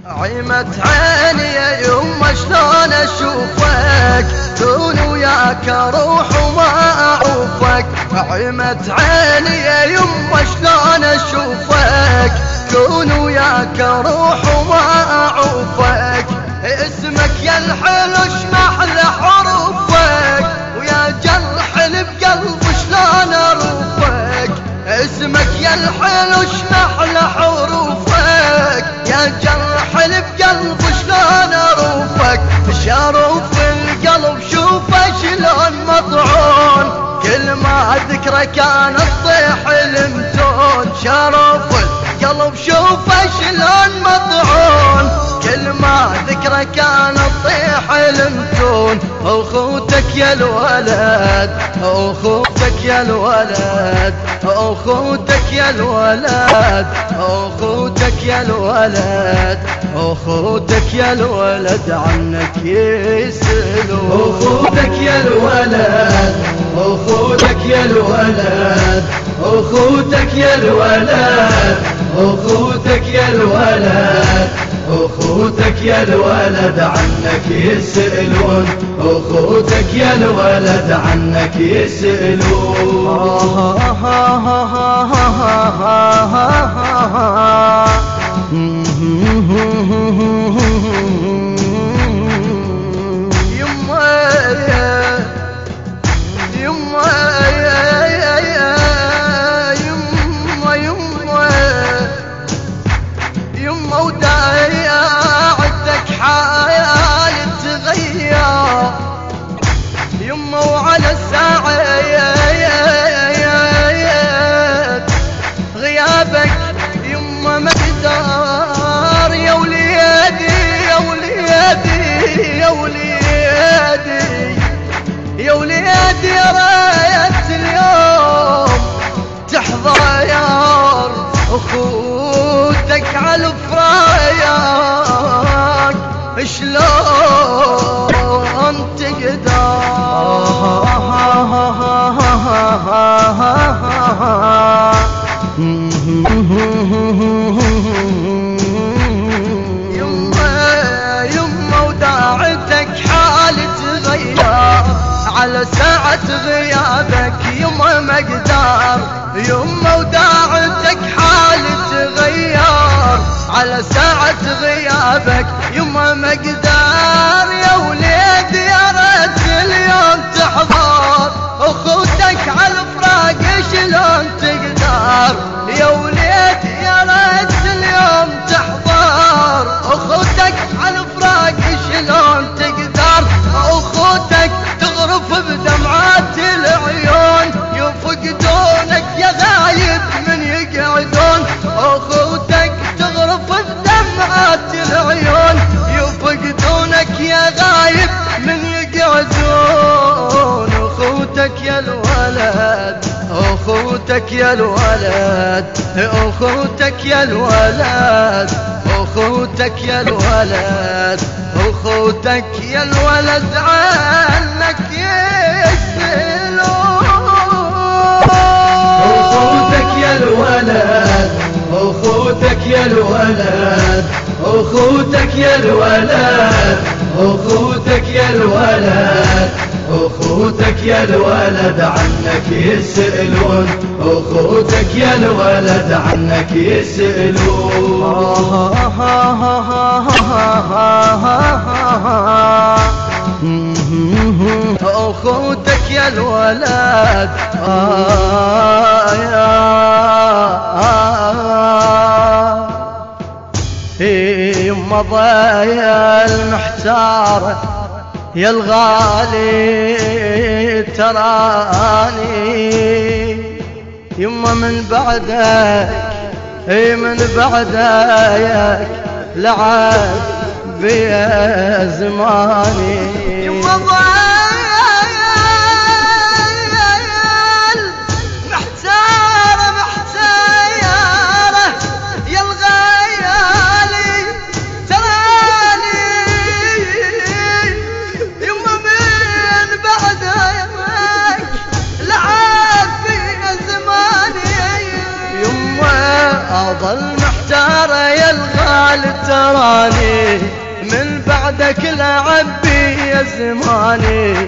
عيمة عيني يا يما شلون اشوفك، دون وياك اروح وما اعوفك. عيمة عيني يا يما شلون اشوفك، دون وياك اروح وما اعوفك. اسمك يا الحلو اشمح لحروفك، ويا جرح بقلب شلون اروفك. اسمك يا الحلو اشمح لحروفك، يا جرح بقلب شلون اروفك. شروف القلب شوفه شلون مطعون، كل ما اذكره كان تطيح المتون. شروف القلب شوفه شلون مطعون، كل ما ذكره كان تطيح المتون. اخوتك يا الولد، اخوتك يا الولد، اخوتك يا الولد، اخوتك يا الولد، اخوتك يا الولد عنك يسألون. اخوتك يا الولد، اخوتك يا الولد، اخوتك يا الولد، اخوتك يا الولد، اخوتك يا الولد عنك يسألون. اخوتك يا الولد عنك يسألون. وعلى الساعة غيابك يما مقدار. يا وليدي يا وليدي يا وليدي يا وليدي، يا ريت اليوم تحضر يار اخوتك على الفرايق. شلون تقدر يما وداعتك حال تغير، على ساعة غيابك يما مقدار. يما وداعتك حال تغير، على ساعة غيابك يما مقدار. يا وليدي يا ريت اليوم تحضر اخوتك على الفراق شلون تقدر. يا وليدي يا ريت اليوم تحضر اخوتك على الفراق شلون تقدر. اخوتك تغرف بدمعات العيون، يفقدونك يا غايب من يقعدون. اخوتك تغرف بدمعات العيون، يفقدونك يا غايب من يقعدون. اخوتك يا الولد، اخوتك يا الولد، اخوتك يا الولد، اخوتك يا الولد، اخوتك يا الولد عنك يسألون. اخوتك يا الولد، اخوتك يا الولد، اخوتك يا الولد، اخوتك يا الولد، اخوتك يا الولد عنك يسألون. اخوتك يا الولد عنك يسألون. اخوتك يا الولد يما ضايع المحتار يا الغالي تراني. يما من بعدك من بعدك لعب بيا زماني. يما أظل محتار يا الغالي تراني من بعدك لعبي يا زماني